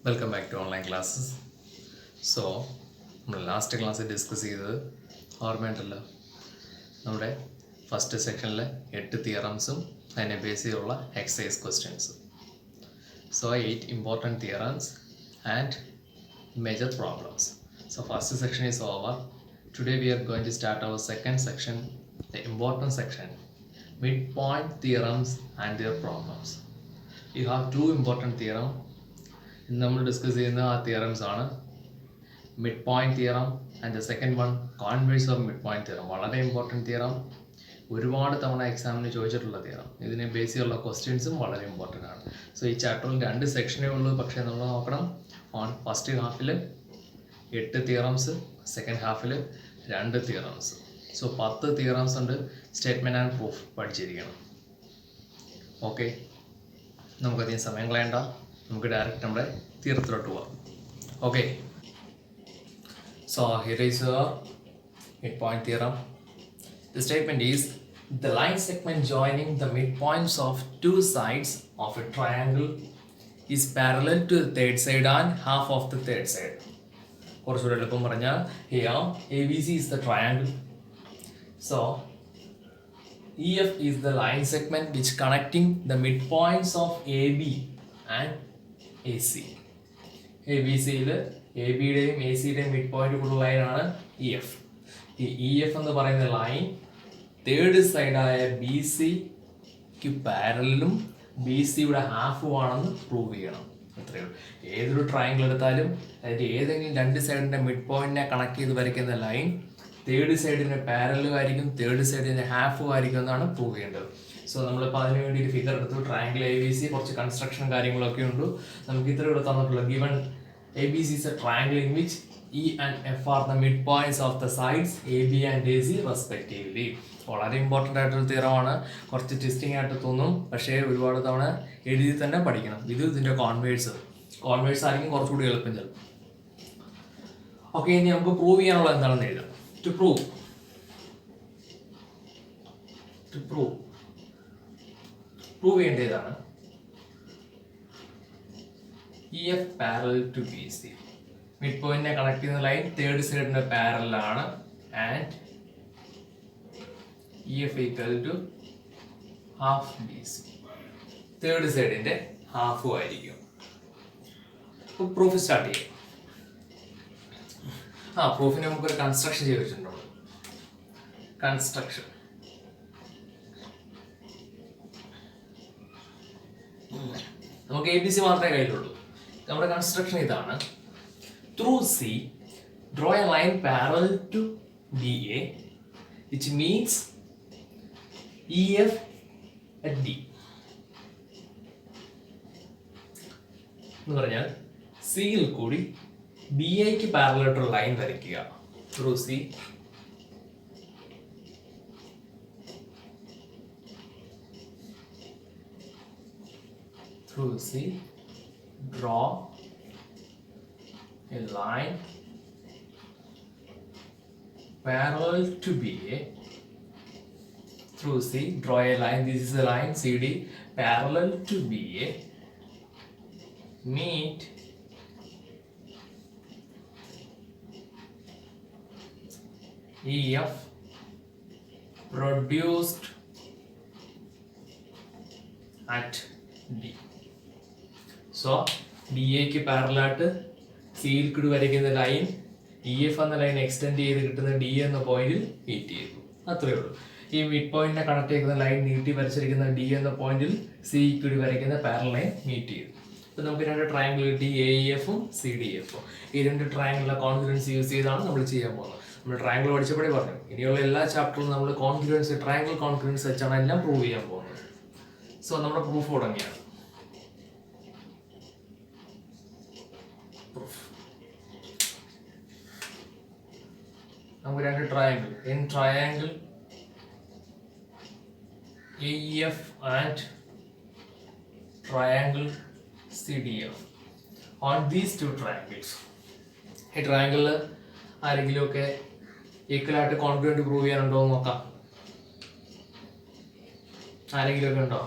Welcome back to online classes. So നമ്മൾ last ക്ലാസ്സിൽ discuss ചെയ്തത് ഓർമ്മയുണ്ടല്ലോ, നമ്മുടെ ഫസ്റ്റ് സെക്ഷനിലെ 8 തിയറംസും അതിനെ ബേസ് ചെയ്തുള്ള exercise questions. So 8 important theorems and major problems. So first section is over. Today we are going to start our second section, the important section, midpoint theorems and their problems. You have two important theorem. ഇന്ന് നമ്മൾ discuss ചെയ്യുന്ന ആ theorems ആണ് mid point theorem and the second one converse of mid point theorem. വളരെ important theorem, ഒരുപാട് തവണ എക്സാമിന് ചോദിച്ചിട്ടുള്ള തിയറം. ഇതിനെ ബേസ് ചെയ്തുള്ള ക്വസ്റ്റ്യൻസും വളരെ ഇമ്പോർട്ടൻ്റ് ആണ്. സോ ഈ ചാപ്റ്ററിൽ 2 സെക്ഷനേ ഉള്ളൂ, പക്ഷേ നമ്മൾ നോക്കണം ഫസ്റ്റ് ഹാഫിൽ 8 തിയറംസ്, സെക്കൻഡ് ഹാഫിൽ 2 തിയറംസ്. സോ 10 തിയറംസ് ഉണ്ട്. സ്റ്റേറ്റ്മെൻറ്റ് ആൻഡ് പ്രൂഫ് പഠിച്ചിരിക്കണം. ഓക്കെ, നമുക്കധികം സമയം കളയണ്ട, നമുക്ക് ഡയറക്റ്റ് നമ്മുടെ തിയറത്തിലോട്ട് പോവാം. Okay, so here is midpoint theorem. The statement is the line segment joining the midpoints of two sides of a triangle is parallel to the third side and half of the third side. കുറച്ചുകൂടെ എളുപ്പം പറഞ്ഞാൽ here ABC is the triangle. So EF is the line segment which connecting the midpoints of AB and AC. ABCയിൽ ABയുടെയും ACയുടെയും mid point ഉള്ള ലൈനാണ് EF. ഈ EF എന്ന് പറയുന്ന ലൈൻ തേർഡ് സൈഡായ BCക്ക് പാരലും BCയുടെ ഹാഫും ആണെന്ന് പ്രൂവ് ചെയ്യണം. അത്രയേ ഉള്ളൂ. ഏതൊരു ട്രയാങ്കിൾ എടുത്താലും അതിൻ്റെ ഏതെങ്കിലും 2 സൈഡിൻ്റെ മിഡ് പോയിന്റിനെ കണക്ട് ചെയ്ത് വരയ്ക്കുന്ന ലൈൻ തേർഡ് സൈഡിന് പാരലും ആയിരിക്കും, തേർഡ് സൈഡിന് ഹാഫും ആയിരിക്കും എന്നാണ് പ്രൂവ് ചെയ്യേണ്ടത്. സോ നമ്മളിപ്പോൾ അതിന് വേണ്ടി ഒരു ഫിഗർ എടുത്തു. ട്രയാങ്കിൾ ABC, കുറച്ച് കൺസ്ട്രക്ഷൻ കാര്യങ്ങളൊക്കെ ഉണ്ട്. നമുക്ക് ഇത്ര ഇവിടെ തന്നിട്ടുള്ള given ABC is a triangle in which E and F are the midpoints of the sides AB and AC respectively. വളരെ ഇമ്പോർട്ടൻ്റ് ആയിട്ടൊരു തിയറമാണ്. കുറച്ച് ട്വിസ്റ്റിംഗ് ആയിട്ട് തോന്നും, പക്ഷേ ഒരുപാട് തവണ എഴുതി തന്നെ പഠിക്കണം. ഇതിൻ്റെ കോൺവേഴ്സ് ആയിരിക്കും കുറച്ചുകൂടി എളുപ്പം ചിലപ്പോൾ. ഓക്കെ, ഇനി നമുക്ക് പ്രൂവ് ചെയ്യാനുള്ള എന്താണെന്ന് എഴുതാം. ടു പ്രൂവ് ചെയ്യേണ്ടതാണ് EF parallel to BC. Mid പോയിന്റിനെ കണക്ട് ചെയ്യുന്ന ലൈൻ തേർഡ് സൈഡിന്റെ പാരലാണ് and EF equal to half BC. Third സൈഡിന്റെ ഹാഫും ആയിരിക്കും. അപ്പോൾ പ്രൂഫ് സ്റ്റാർട്ട് ചെയ്യാം. പ്രൂഫിന് നമുക്കൊരു കൺസ്ട്രക്ഷൻ ചെയ്ത് വെച്ചിട്ടുണ്ടോ? കൺസ്ട്രക്ഷൻ നമുക്ക് ABC മാത്രമേ കയ്യിലുള്ളൂ. നമ്മുടെ കൺസ്ട്രക്ഷൻ ഇതാണ്. Through C draw a line parallel to BA which means EF at D. എന്ന് പറഞ്ഞാൽ സിയിൽ കൂടി BAക്ക് പാരലൽ ആയിട്ടുള്ള ലൈൻ വരയ്ക്കുക. Through C draw a line parallel to BA. Through C draw a line, this is a line CD parallel to BA, meet EF produced at D. So BAക്ക് പാരലായിട്ട് സിയിൽ കൂടി വരയ്ക്കുന്ന ലൈൻ EF എന്ന line extend ചെയ്ത് കിട്ടുന്ന D എന്ന പോയിന്റിൽ മീറ്റ് ചെയ്തു. അത്രയേ ഉള്ളൂ. ഈ മിഡ് പോയിന്റിനെ കണക്ട് ചെയ്യുന്ന ലൈൻ നീട്ടി വരച്ചിരിക്കുന്ന D എന്ന പോയിന്റിൽ സി കൂടി വരയ്ക്കുന്ന പാരലൽ ലൈൻ മീറ്റ് ചെയ്തു. അപ്പോൾ നമുക്ക് 2 ട്രയാങ്കിൾ കിട്ടി, AEFും CDFും. ഈ 2 ട്രയാങ്കിളിലെ കോൺഫിഡൻസ് യൂസ് ചെയ്താണ് നമ്മൾ ചെയ്യാൻ പോകുന്നത്. നമ്മൾ ട്രയാങ്കിൾ പഠിച്ചപ്പോഴേ പറഞ്ഞു, ഇനിയുള്ള എല്ലാ ചാപ്റ്ററിലും നമ്മൾ ട്രയാങ്കിൾ കോൺഫിഡൻസ് വെച്ചാണ് എല്ലാം പ്രൂവ് ചെയ്യാൻ പോകുന്നത്. സോ നമ്മുടെ പ്രൂഫ് തുടങ്ങിയാണ്. നമുക്ക് 2 triangle in triangle AEF and triangle CDF. On these 2 triangles, ഈ ട്രയാങ്കിളിൽ ആരെങ്കിലുമൊക്കെ ഈക്വലായിട്ട് കോൺഫിഡൻറ്റ് പ്രൂവ് ചെയ്യാനുണ്ടോ എന്ന് നോക്കാം. ആരെങ്കിലുമൊക്കെ ഉണ്ടോ?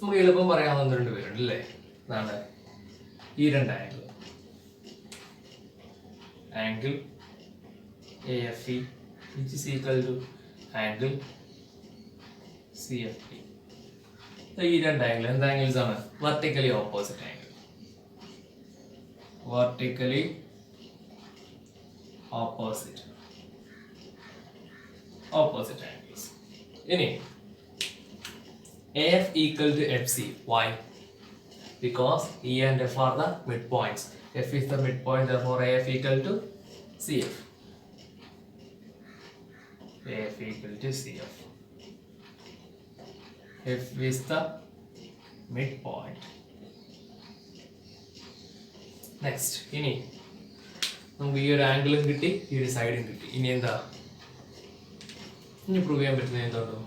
നമുക്ക് എളുപ്പം പറയാവുന്ന രണ്ട് പേരുണ്ട് അല്ലേ? അതാണ് ഈ രണ്ട് angle, angle AFE which is equal to angle CFE. ഈ രണ്ട് ആംഗിൾ എന്ത് ആംഗിൾസ് ആണ്? Vertically opposite angle, vertically opposite angles. ഇനി AF equal to FC. Why? Because E and F are the midpoints. F is the midpoint, therefore AF equal to CF. AF equal to CF. F is the midpoint. Next, ഇനി നമുക്ക് ഈ ഒരു ആംഗിളും കിട്ടി, ഈ ഒരു സൈഡും കിട്ടി. ഇനി എന്താ ഇനി പ്രൂവ് ചെയ്യാൻ പറ്റുന്നത്? എന്തുകൊണ്ടോ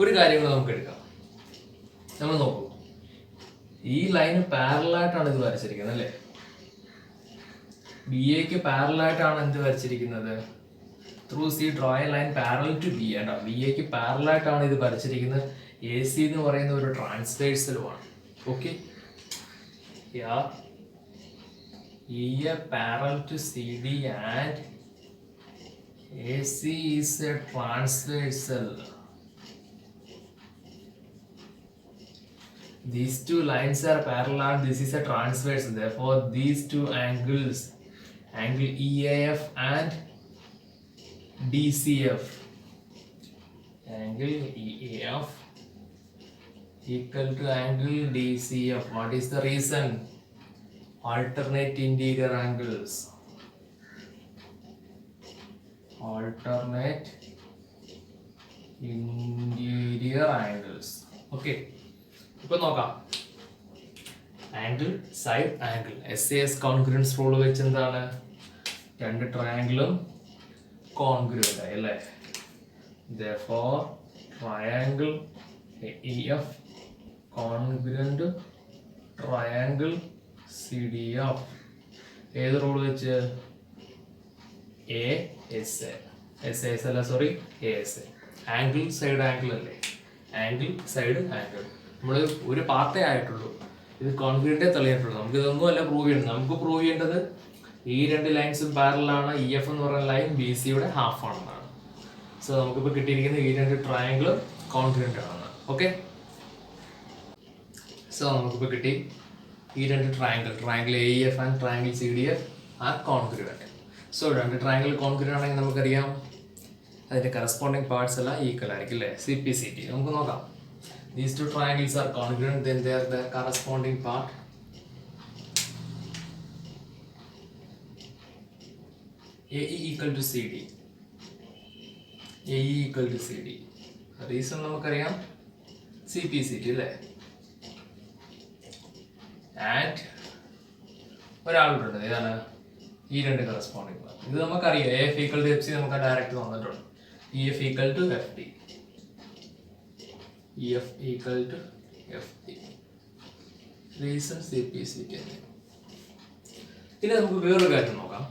ഒരു കാര്യം കൂടെ നമുക്ക് എടുക്കാം. നമ്മൾ നോക്കൂ, ഈ ലൈന് പാരലായിട്ടാണ് ഇത് വരച്ചിരിക്കുന്നത് അല്ലേ? ബി എക്ക് പാരലായിട്ടാണ് എന്ത് വരച്ചിരിക്കുന്നത്? Through C draw a line parallel to B. And B എക്ക് പാരലായിട്ടാണ് ഇത് വരച്ചിരിക്കുന്നത്. എ സി എന്ന് പറയുന്ന ഒരു ട്രാൻസ്വേഴ്സലുമാണ്. Okay, E a parallel to CD and AC is a transversal. These two lines are parallel, this is a transversal. Therefore, these two angles, angle EAF and DCF, angle EAF equal to angle DCF. What is the reason? Alternate interior angles. Alternate interior angles. Okay. ഇപ്പോൾ നോക്കാം, angle side angle SAS congruence rule വെച്ച് എന്താണ്? രണ്ട് ട്രയാംഗിളും congruent ആയി അല്ലേ? Therefore triangle AEF congruent triangle CDF. ഏത് rule വെച്ച്? SAS അല്ല, sorry, ASA. Angle side angle അല്ലേ? ആംഗിൾ സൈഡ് ആംഗിൾ നമ്മൾ ഒരു പാർട്ടേ ആയിട്ടുള്ളൂ, ഇത് കോൺഗ്രുവൻ്റേ തെളിയിട്ടുള്ളൂ. നമുക്ക് ഇതൊന്നും അല്ല പ്രൂവ് ചെയ്യേണ്ടത്. നമുക്ക് പ്രൂവ് ചെയ്യേണ്ടത് ഈ രണ്ട് ലൈൻസും പാരലാണ്. EF എന്ന് പറയുന്ന ലൈൻ BC-യുടെ ഹാഫ് ആണെന്നാണ്. സോ നമുക്കിപ്പോൾ കിട്ടിയിരിക്കുന്ന ഈ രണ്ട് ട്രയാംഗിളും കോൺഗ്രുവൻ്റ് ആണെന്ന്. ഓക്കെ, സോ നമുക്കിപ്പോൾ കിട്ടി ഈ രണ്ട് triangle AEF and triangle CDF are congruent. So രണ്ട് ട്രയാംഗിൾ കോൺഗ്രുവൻ്റ് ആണെങ്കിൽ നമുക്കറിയാം അതിൻ്റെ കറസ്പോണ്ടിങ് പാർട്സ് എല്ലാം ഈക്വൽ ആയിരിക്കും അല്ലേ? CPCT. നമുക്ക് നോക്കാം. These two triangles are congruent, then they are the corresponding part. AE equal to CD. AE equal to CD. Reason നമുക്കറിയാം, CPCT അല്ലേ? ആൻഡ് ഒരാളുണ്ട്, ഏതാണ്? ഈ രണ്ട് കറസ്പോണ്ടിങ് പാർട്ട്. ഇത് നമുക്കറിയാം, AF equal to FC നമുക്ക് ഡയറക്റ്റ് തന്നിട്ടുണ്ട്. EF equal to FD. EF equal to FD. Reason CPCT. ഇനി നമുക്ക് വേറൊരു കാര്യം നോക്കാം.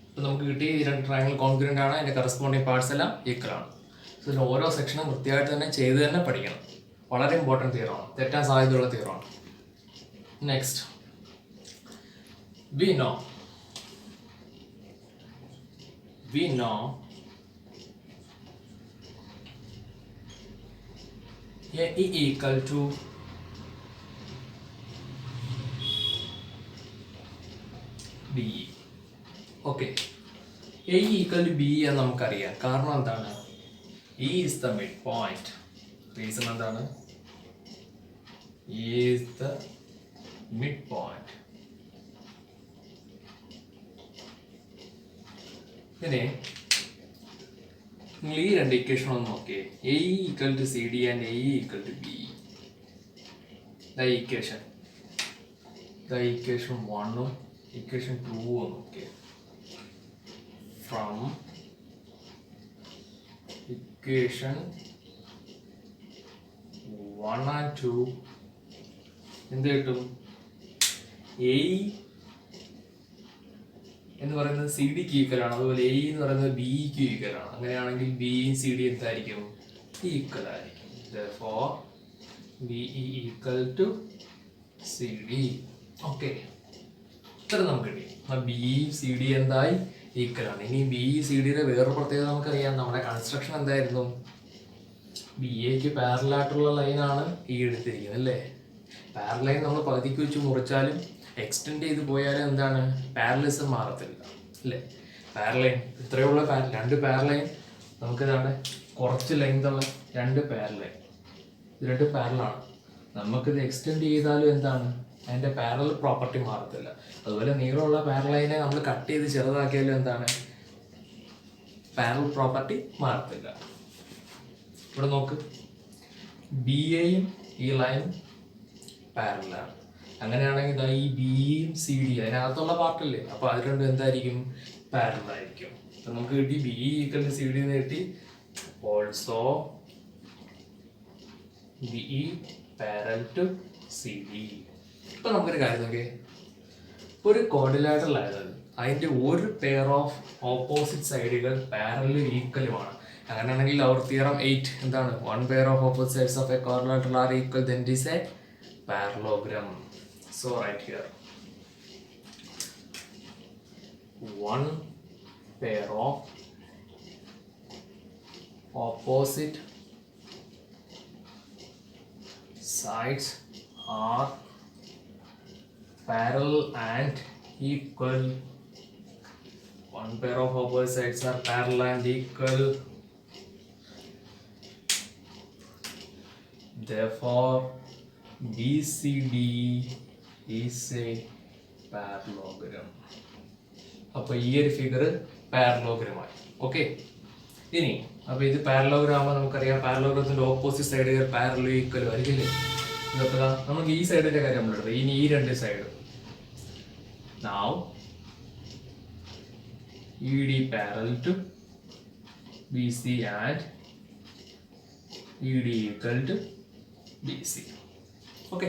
ഇപ്പം നമുക്ക് കിട്ടിയ ഈ രണ്ട് ട്രയാംഗിൾ കോൺഗ്രുവൻ്റ് ആണ്, അതിൻ്റെ കറസ്പോണ്ടിങ് പാർട്സ് എല്ലാം ഈക്വൽ ആണ്. സോ ഇതിൽ ഓരോ സെക്ഷനും വൃത്തിയായിട്ട് തന്നെ ചെയ്ത് തന്നെ പഠിക്കണം. വളരെ ഇമ്പോർട്ടൻറ്റ് തിയറമാണ്, തെറ്റാൻ സാധ്യതയുള്ള തിയറമാണ്. Next, we know AE equal to BE. Okay, AE equal to BE എന്ന് നമുക്കറിയാം. കാരണം എന്താണ്? E is the midpoint. Reason എന്താണ്? E is the midpoint. ഇനി നിങ്ങൾ ഈ രണ്ട് ഇക്വേഷൻ ഒന്ന് നോക്കിയേ. AE equal to CD and AE equal to BE. Equation 1ഉം ഇക്വേഷൻ 2ഉം നോക്കിയേ. ഫ്രം ഇക്വേഷൻ 1 and 2 എന്ത് കിട്ടും? AE എന്ന് പറയുന്നത് CD-ക്ക് ഈക്വൽ ആണ്, അതുപോലെ AE എന്ന് പറയുന്നത് BE-ക്ക് ഈക്വൽ ആണ്. അങ്ങനെയാണെങ്കിൽ BE-യും CD എന്തായിരിക്കും? ഈക്വൽ ആയിരിക്കും. Therefore BE equal to CD. Okay, ഇത്ര നമുക്ക് കിട്ടി. BE CD എന്തായി? ഈക്വൽ ആണ്. ഇനി BE CD വേറൊരു പ്രത്യേകത നമുക്കറിയാം. നമ്മുടെ കൺസ്ട്രക്ഷൻ എന്തായിരുന്നു? BAക്ക് പാരലായിട്ടുള്ള ലൈനാണ് ഈ എടുത്തിരിക്കുന്നത് അല്ലേ? പാരലൈൻ നമ്മൾ പകുതിക്ക് വെച്ച് മുറിച്ചാലും എക്സ്റ്റെൻഡ് ചെയ്ത് പോയാലും എന്താണ്? പാരലിസം മാറത്തില്ല അല്ലേ? പാരലൈൻ ഇത്രയുള്ള രണ്ട് പാരലൈൻ നമുക്ക് ഇതാണ് കുറച്ച് ലെങ്തുള്ള രണ്ട് പാരലൈൻ, ഇത് രണ്ട് പാരലാണ്. നമുക്കിത് എക്സ്റ്റെൻഡ് ചെയ്താലും എന്താണ്? അതിൻ്റെ പാരലൽ പ്രോപ്പർട്ടി മാറത്തില്ല. അതുപോലെ നീളമുള്ള പാരലൈനെ നമ്മൾ കട്ട് ചെയ്ത് ചെറുതാക്കിയാലും എന്താണ്? പാരലൽ പ്രോപ്പർട്ടി മാറത്തില്ല. ഇവിടെ നോക്ക്, BAയും ഈ ലൈനും പാരലാണ്. അങ്ങനെയാണെങ്കിൽ ഇതാ ഈ BEയും CD അതിനകത്തുള്ള പാർട്ടല്ലേ, അപ്പോൾ അത് രണ്ടും എന്തായിരിക്കും? പാരലായിരിക്കും. അപ്പം നമുക്ക് കിട്ടി BE ഈക്വൽ ടു CD എന്ന് കിട്ടി. Also BE parallel to CD. ഇപ്പം നമുക്കൊരു കാര്യം നോക്കിയേ, ഒരു ക്വാഡ്രിലാറ്ററൽ ആയത് അതിൻ്റെ ഒരു പെയർ ഓഫ് ഓപ്പോസിറ്റ് സൈഡുകൾ പാരലും ഈക്വലുമാണ്. അങ്ങനെയാണെങ്കിൽ അവർ തിയറം 8 എന്താണ്? 1 pair of opposite sides of a quadrilateral are equal, then it is a parallelogram. So right here, 1 pair of opposite sides are parallel and equal. 1 pair of opposite sides are parallel and equal. Therefore, BCD is a parallelogram. അപ്പോൾ ഈ ഒരു figure പാരലോഗ്രാമായി. Okay, ഇനി അപ്പോൾ ഇത് parallelogram ആകുമ്പോൾ നമുക്കറിയാം പാരലോഗ്രത്തിൻ്റെ opposite സൈഡുകൾ പാരലോ ഈക്വലും ആയിരിക്കില്ലേ? ഇതൊക്കെ നമുക്ക് ഈ സൈഡിൻ്റെ കാര്യം നമ്മളെടുത്തത്. ഇനി ഈ രണ്ട് side now ED parallel to BC and ED equal to BC. Okay,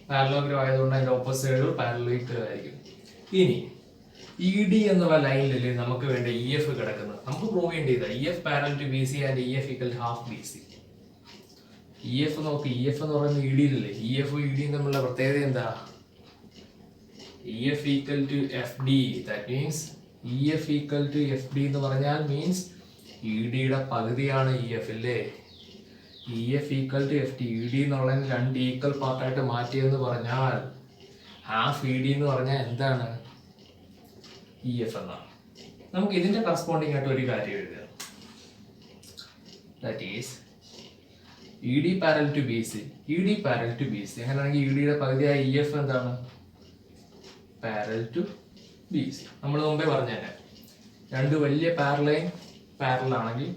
parallelogram ആയതുകൊണ്ട് അതിൻ്റെ ഓപ്പോസിറ്റ് സൈഡുകൾ പാരലോ ഈക്വൽ ആയിരിക്കും. ഇനി ED എന്നുള്ള ലൈനിലല്ലേ നമുക്ക് വേണ്ട EF കിടക്കുന്നത്? നമുക്ക് പ്രൂവ് ചെയ്യേണ്ടത് EF parallel to BC and EF equal to half BC. EF നോക്ക്, EF എന്ന് പറയുന്നത് EDയിലല്ലേ? EF EDയും തമ്മിലുള്ള പ്രത്യേകത എന്താ? EF equal to FD. That means EF equal to FD എന്ന് പറഞ്ഞാൽ മീൻസ് EDയുടെ പകുതിയാണ് EF അല്ലേ? EF equal to FD. ED എന്നുള്ളതിന് രണ്ട് ഈക്വൽ പാർട്ടായിട്ട് മാറ്റിയെന്ന് പറഞ്ഞാൽ ഹാഫ് ED എന്ന് പറഞ്ഞാൽ എന്താണ്? EF എന്നാണ്. നമുക്ക് ഇതിന്റെ കറസ്പോണ്ടിങ് ആയിട്ട് ഒരു കാര്യം എഴുതുക. That is ED parallel to BC. ED parallel to BC. അങ്ങനെയാണെങ്കിൽ EDയുടെ പകുതിയായ EF എന്താണ്? Parallel to BC. നമ്മൾ മുമ്പേ പറഞ്ഞുതന്നെ രണ്ട് വലിയ പാരലൈൻ പാരലാണെങ്കിൽ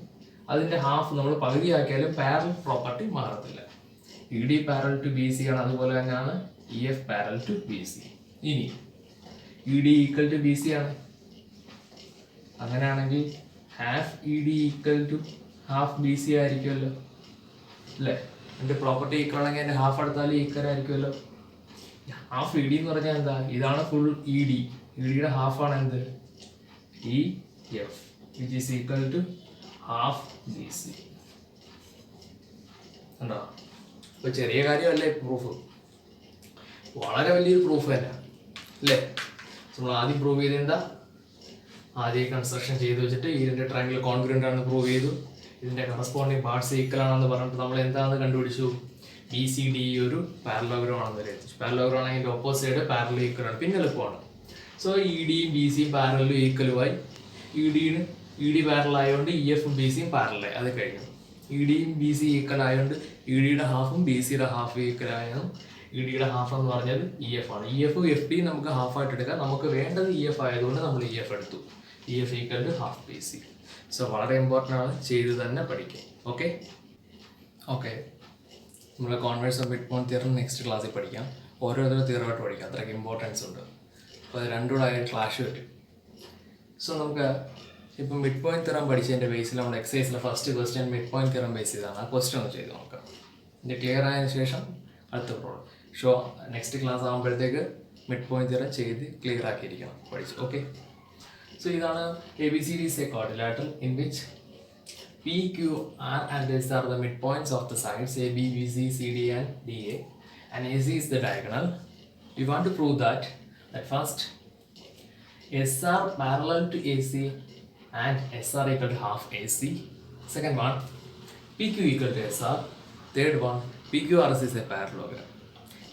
അതിൻ്റെ ഹാഫ് നമ്മൾ പകുതിയാക്കിയാലും പാരൽ പ്രോപ്പർട്ടി മാറത്തില്ല. ED പാരൽ ടു BC ആണ്, അതുപോലെ തന്നെയാണ് EF പാരൽ ടു BC. ഇനി ED ഈക്വൽ ടു BC ആണ്, അങ്ങനെയാണെങ്കിൽ half ED equal to half BC ആയിരിക്കുമല്ലോ അല്ലേ? എൻ്റെ പ്രോപ്പർട്ടി ഈക്വൽ ആണെങ്കിൽ എൻ്റെ ഹാഫ് എടുത്താലും ഈക്വൽ ആയിരിക്കുമല്ലോ. ഹാഫ് ED എന്ന് പറഞ്ഞാൽ എന്താ? ഇതാണ് ഫുൾ ED. EDയുടെ ഹാഫാണ് എന്ത്? EF, which is equal to half BC. ഉണ്ടോ? ഇപ്പൊ ചെറിയ കാര്യമല്ലേ പ്രൂഫ്, വളരെ വലിയൊരു പ്രൂഫ് തന്നെ അല്ലേ? നമ്മൾ ആദ്യം പ്രൂവ് ചെയ്ത് എന്താ? ആദ്യം കൺസ്ട്രക്ഷൻ ചെയ്ത് വെച്ചിട്ട് ഇതിന്റെ ട്രയാങ്കിൾ കോൺഗ്രുവന്റ് ആണെന്ന് പ്രൂവ് ചെയ്തു. ഇതിന്റെ കറസ്പോണ്ടിങ് പാർട്സ് ഈക്വൽ ആണെന്ന് പറഞ്ഞിട്ട് നമ്മൾ എന്താണെന്ന് കണ്ടുപിടിച്ചു? BCD ഒരു പാരലോഗ്രാം ആണെന്ന് എത്തിച്ചു. പാരലോഗ്രാം ആണെങ്കിൽ ഓപ്പോസിറ്റ് സൈഡ് പാരലൽ ഈക്വൽ ആണ്, പിന്നെ എളുപ്പമാണ്. സോ EDയും BCയും പാരലും ഈക്വലുമായി. ED പാരലൽ ആയതുകൊണ്ട് EFും BCയും പാരലായി. അത് കഴിഞ്ഞു. EDയും BC ഈക്വൽ ആയതുകൊണ്ട് EDയുടെ ഹാഫും BCയുടെ ഹാഫ് ഈക്വൽ ആയതും EDയുടെ ഹാഫ് എന്ന് പറഞ്ഞാൽ EF ആണ്. EFും FD നമുക്ക് ഹാഫായിട്ട് എടുക്കാം. നമുക്ക് വേണ്ടത് EF ആയതുകൊണ്ട് നമ്മൾ EF എടുത്തു. EF equal to half BC. So വളരെ ഇമ്പോർട്ടൻ്റ് ആണ്, ചെയ്ത് തന്നെ പഠിക്കും. ഓക്കെ ഓക്കെ നമ്മൾ converse mid point theorem next ക്ലാസ്സിൽ പഠിക്കാം. ഓരോരുത്തരും തിയറമായിട്ട് പഠിക്കാം, അത്രയ്ക്ക് ഇമ്പോർട്ടൻസ് ഉണ്ട്. അപ്പോൾ അത് രണ്ടുകൂടെ ആയ ക്ലാഷ് വരും. സോ നമുക്ക് ഇപ്പം മിഡ് പോയിന്റ് തിയറം പഠിച്ചതിൻ്റെ ബേസിൽ നമ്മൾ എക്സസൈസിലെ first question mid point theorem base ചെയ്താണ്. ആ ക്വസ്റ്റ്യൻ ഒന്ന് ചെയ്ത് നോക്കാം. ഇത് ക്ലിയർ ആയതിനു ശേഷം അടുത്ത പ്രോബ്ലം. നെക്സ്റ്റ് ക്ലാസ് ആകുമ്പോഴത്തേക്ക് മിഡ് പോയിന്റ് തിയറം ചെയ്ത് ക്ലിയർ ആക്കിയിരിക്കണം, പഠിച്ചു. ഓക്കെ, സോ ഇതാണ് ABCD is a quadrilateral in which P, Q, R and S are the midpoints of the sides A, B, B, C, C, D and DA, and AC is the diagonal. We want to prove that first SR parallel to AC and SR equal to half AC. Second one, PQ equal to SR. Third one, PQRS is a parallelogram.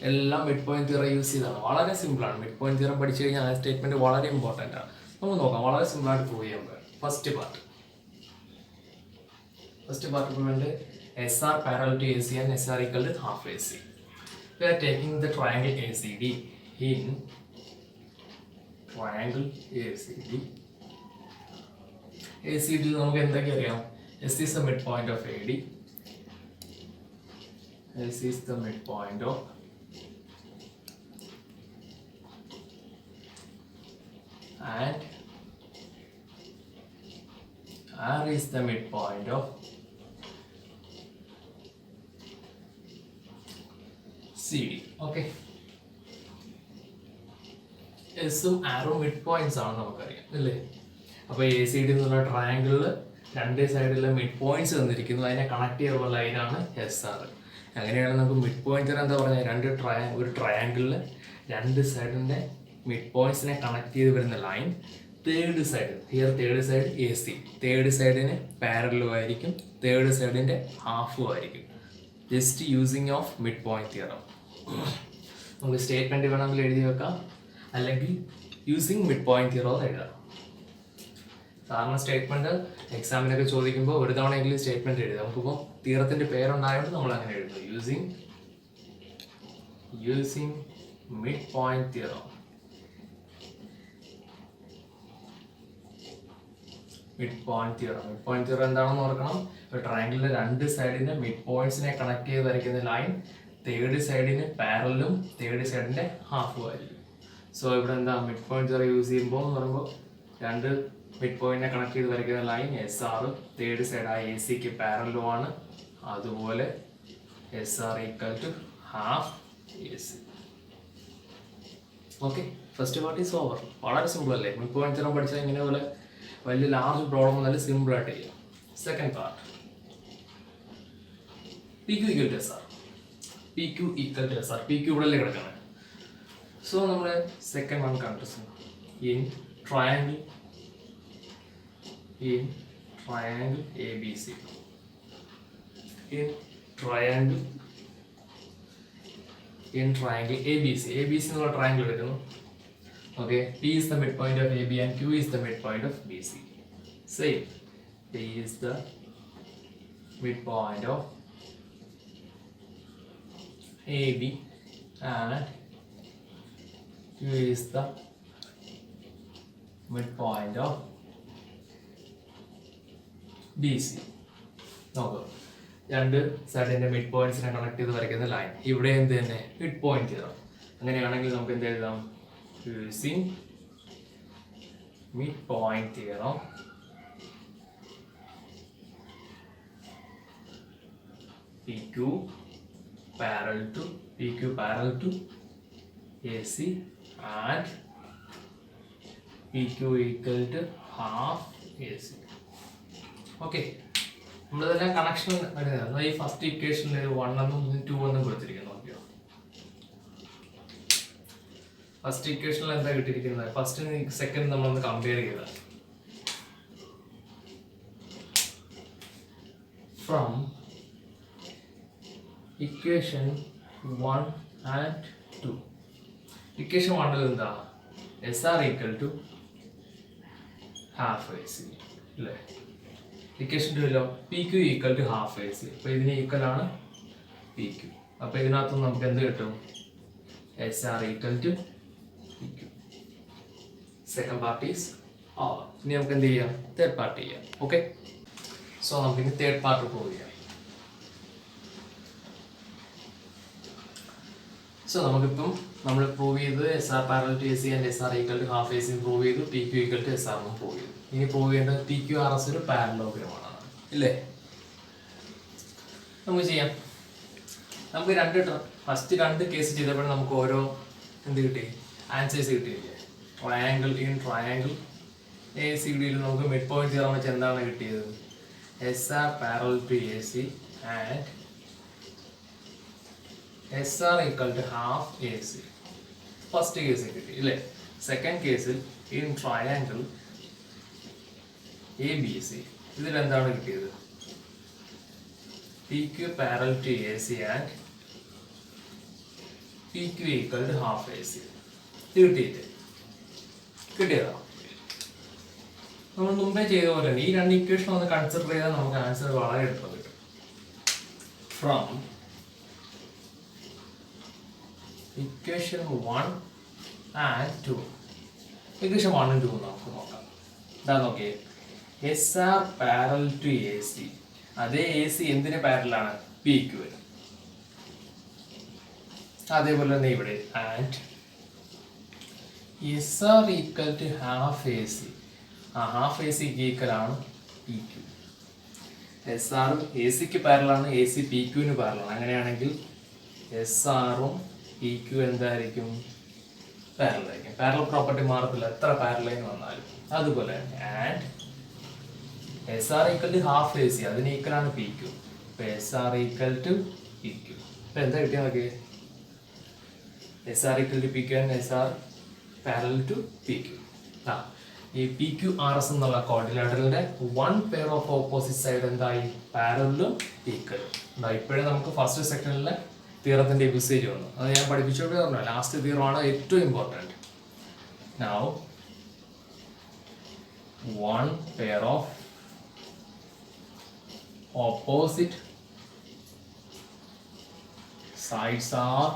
എല്ലാം mid point theorem use ചെയ്താണ്. വളരെ സിമ്പിളാണ്. Mid point theorem പഠിച്ചു കഴിഞ്ഞാൽ ആ statement വളരെ important ആണ്. നമുക്ക് നോക്കാം, വളരെ സിമ്പിളായിട്ട് പ്രൂവ് ചെയ്യാൻ പറ്റും. First part prove SR parallel to AC and SR equal to half AC. We are taking the triangle ACD. In triangle ACD നമുക്ക് എന്തൊക്കെ അറിയാം? S is the midpoint of AD. S is the midpoint of and R is the midpoint of CD. Okay. എസും ആറും mid points ആണ് നമുക്കറിയാം അല്ലേ. അപ്പോൾ A C D എന്നുള്ള ട്രയാങ്കിളിൽ രണ്ട് സൈഡിലെ മിഡ് പോയിന്റ്സ് തന്നിരിക്കുന്നു. അതിനെ കണക്ട് ചെയ്യാനുള്ള ലൈനാണ് എസ് ആർ. അങ്ങനെയാണെങ്കിൽ നമുക്ക് മിഡ് പോയിന്റ് എന്താ പറഞ്ഞാൽ ഒരു ട്രയാങ്കിളിൽ രണ്ട് സൈഡിൻ്റെ മിഡ് പോയിന്റ്സിനെ കണക്ട് ചെയ്ത് വരുന്ന line third side A C, third സൈഡിന് പാരലലും ആയിരിക്കും, തേർഡ് സൈഡിൻ്റെ ഹാഫും ആയിരിക്കും. Just using of mid point theorem. നമുക്ക് സ്റ്റേറ്റ്മെന്റ് വേണമെങ്കിൽ എഴുതി വെക്കാം, അല്ലെങ്കിൽ യൂസിങ് മിഡ് പോയിന്റ് തിയറം എഴുതാം. സാധാരണ സ്റ്റേറ്റ്മെന്റ് എക്സാമിനൊക്കെ ചോദിക്കുമ്പോൾ ഒരു തവണയെങ്കിലും സ്റ്റേറ്റ്മെന്റ് എഴുതാം. നമുക്കിപ്പോൾ തിയറത്തിന്റെ പേരുണ്ടായതുകൊണ്ട് നമ്മൾ അങ്ങനെ എഴുതും, using mid point theorem. Mid point theorem എന്താണെന്ന് ഓർക്കണം. ഒരു ട്രയാങ്കിളിന്റെ രണ്ട് സൈഡിന്റെ മിഡ് പോയിന്റ്സിനെ കണക്ട് ചെയ്ത് വരയ്ക്കുന്ന ലൈൻ തേർഡ് സൈഡിന് പാരലും തേർഡ് സൈഡിന്റെ ഹാഫും ആയിരിക്കും. സോ ഇവിടെ എന്താ മിഡ് പോയിന്റ് തിയറം യൂസ് ചെയ്യുമ്പോൾ എന്ന് പറയുമ്പോൾ രണ്ട് മിഡ് പോയിന്റിനെ കണക്ട് ചെയ്ത് വരയ്ക്കുന്ന ലൈൻ എസ് ആർ തേർഡ് സൈഡായ എ സിക്ക് പാരലും ആണ്. അതുപോലെ S R equal to half A C. Okay, first part is over. വളരെ സിമ്പിൾ അല്ലേ? മിഡ് പോയിന്റ് തിയറം പഠിച്ചാൽ ഇങ്ങനെ പോലെ വലിയ ലാർജ് പ്രോബ്ലം നല്ല സിമ്പിളായിട്ട് ചെയ്യാം. Second part PQ equal to SR. PQ ഇവിടെ അല്ലേ കിടക്കുന്നത്. സോ നമ്മൾ സെക്കൻഡ് വൺ കണ്ടിട്ടുണ്ട്. In triangle ABC. In triangle ABC എന്നുള്ള ട്രയാങ്കിൾ എടുക്കുന്നു. Okay, P is the midpoint of AB and Q is the midpoint of BC. Same. P is the midpoint of AB and Q is the midpoint of BC. നോക്കുക, രണ്ട് സൈഡിന്റെ mid പോയിന്റ്സിനെ connect ചെയ്ത് വരയ്ക്കുന്ന line ഇവിടെ എന്ത് തന്നെ mid point theorem. അങ്ങനെയാണെങ്കിൽ നമുക്ക് എന്ത് എഴുതാം? Using midpoint theorem, PQ parallel to AC and PQ equal to half AC. ഓക്കെ, നമ്മളിതെല്ലാം കണക്ഷൻ വരുന്നത് ഈ ഫസ്റ്റ് ഇക്വേഷനിൽ 1 എന്നും 2 എന്നും കൊടുത്തിരിക്കുന്നു. ഓക്കെയോ, ഫസ്റ്റ് ഇക്വേഷനിൽ എന്താ കിട്ടിയിരിക്കുന്നത്? ഫസ്റ്റ് സെക്കൻഡ് നമ്മളൊന്ന് കമ്പയർ ചെയ്താൽ ഫ്രം ഇക്വേഷൻ 1 and 2. ഇക്വേഷൻ 1 എന്താ? SR equal to half AC അല്ലേ? Equation 2 PQ equal to half AC. അപ്പോൾ ഇതിന് ഈക്വൽ ആണ് PQ. അപ്പോൾ ഇതിനകത്ത് നമുക്ക് എന്ത് കിട്ടും? SR equal to PQ. Second part is over. ഇനി നമുക്ക് എന്ത് ചെയ്യാം? തേർഡ് പാർട്ട് ചെയ്യാം. ഓക്കെ, സോ നമുക്ക് ഇനി തേർഡ് പാർട്ട് പ്രൂവ് ചെയ്യാം. സോ നമുക്കിപ്പം നമ്മൾ പ്രൂവ് ചെയ്തത് SR parallel to AC and SR equal to half AC prove ചെയ്തു, PQ ഈക്വൽ ടു SR എന്നും പ്രൂവ് ചെയ്തു. ഇനി പ്രൂവ് ചെയ്യേണ്ടത് PQRS ഒരു പാരലലോഗ്രമാണ് ഇല്ലേ? നമുക്ക് ചെയ്യാം. നമുക്ക് ഫസ്റ്റ് രണ്ട് കേസ് ചെയ്തപ്പോൾ നമുക്ക് ഓരോ എന്ത് കിട്ടി? ആൻസേഴ്സ് കിട്ടിയില്ലേ? ട്രയാങ്കിൾ ACD നമുക്ക് മിഡ് പോയിന്റ് തിയറം വെച്ച് എന്താണ് കിട്ടിയത്? SR parallel to AC and SR equal to half AC. First case കിട്ടി അല്ലേ. സെക്കൻഡ് കേസിൽ ഇൻ ട്രയാങ്കിൾ ABC ഇതിലെന്താണ് കിട്ടിയത്? PQ parallel to AC and PQ equal to half AC. ഇത് കിട്ടിയതാ. നമ്മൾ മുമ്പേ ചെയ്ത പോലെ തന്നെ ഈ രണ്ട് ഇക്വേഷൻ ഒന്ന് കൺസിഡർ ചെയ്താൽ നമുക്ക് ആൻസർ വളരെ എളുപ്പം കിട്ടും. From equation 1 and 2. Equation 1 and 2 നമുക്ക് നോക്കാം. ഇതാ നോക്കിയേ, SR പാരലൽ ടു AC. അതേ AC എന്തിന് പാരലാണ്? PQ. അതേപോലെ തന്നെ ഇവിടെ and SR equal to half AC. ആ ഹാഫ് AC ഈക്വൽ ആണ് PQ. SR AC പാരലാണ്, AC PQ പാരലാണ്. അങ്ങനെയാണെങ്കിൽ SRഉം PQ എന്തായിരിക്കും? പാരലായിരിക്കും. പാരലൽ പ്രോപ്പർട്ടി മാറത്തില്ല എത്ര പാരലൈൻ വന്നാലും. അതുപോലെ and SR equal to half AC അതിന് ഈക്വൽ ആണ് PQ. ഇപ്പൊ SR ഈക്വൽ ടു PQ. ഇപ്പൊ എന്താ കിട്ടിയ നോക്കിയേ, SR equal to PQ and SR parallel to PQ. ഈ PQRS എന്നുള്ള കോർഡിനേറ്ററിന്റെ 1 പെയർ ഓഫ് ഓപ്പോസിറ്റ് സൈഡ് എന്തായി? പാരലലും ഈക്വലും. ഇപ്പോഴേ നമുക്ക് ഫസ്റ്റ് സെക്ഷനിലെ തിയറത്തിന്റെ യൂസേജ് വന്നു. അത് ഞാൻ പഠിപ്പിച്ചോണ്ട് പറഞ്ഞു, ലാസ്റ്റ് തിയറമാണ് ഏറ്റവും important. Now 1 pair of opposite sides are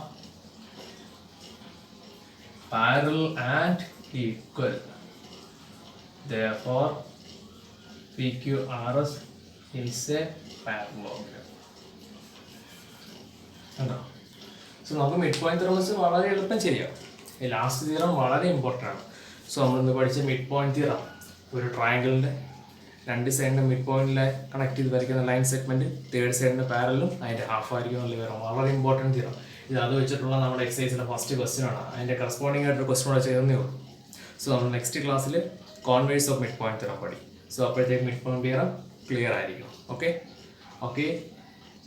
parallel and equal. Therefore, PQRS is a parallelogram. So നമുക്ക് മിഡ് പോയിന്റ് തിയറംസ് വളരെ എളുപ്പം ശരിയാവും. ഈ ലാസ്റ്റ് തിയറം വളരെ ഇമ്പോർട്ടൻ്റ് ആണ്. സോ നമ്മളിന്ന് പഠിച്ച മിഡ് പോയിന്റ് തിയറം, ഒരു ട്രയാങ്കിളിൻ്റെ രണ്ട് സൈഡിൻ്റെ മിഡ് പോയിന്റിലെ കണക്ട് ചെയ്ത് വരയ്ക്കുന്ന ലൈൻ സെഗ്മെന്റ് തേർഡ് സൈഡിന്റെ പാരലും അതിന്റെ ഹാഫ് ആയിരിക്കും എന്നുള്ള വിവരം വളരെ ഇമ്പോർട്ടൻറ്റ് തിയറം. ഇത് അത് വെച്ചിട്ടുള്ള നമ്മുടെ എക്സസൈസിലെ ഫസ്റ്റ് ക്വസ്റ്റ്യൻ ആണ്. അതിന്റെ കറസ്പോണ്ടിങ് ആയിട്ടൊരു ക്വസ്റ്റ്യൻ കൂടെ ചെയ്യുന്നേ ഉള്ളൂ. സോ നമ്മൾ നെക്സ്റ്റ് ക്ലാസ്സിൽ converse of mid point theorem പഠിക്കും. സോ അപ്പോഴത്തേക്ക് മിഡ് പോയിന്റ് തിയറം ക്ലിയർ ആയിരിക്കും. Okay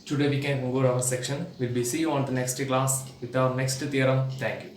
today we can conclude our section. We'll be see you on the next class with our next theorem. Thank you.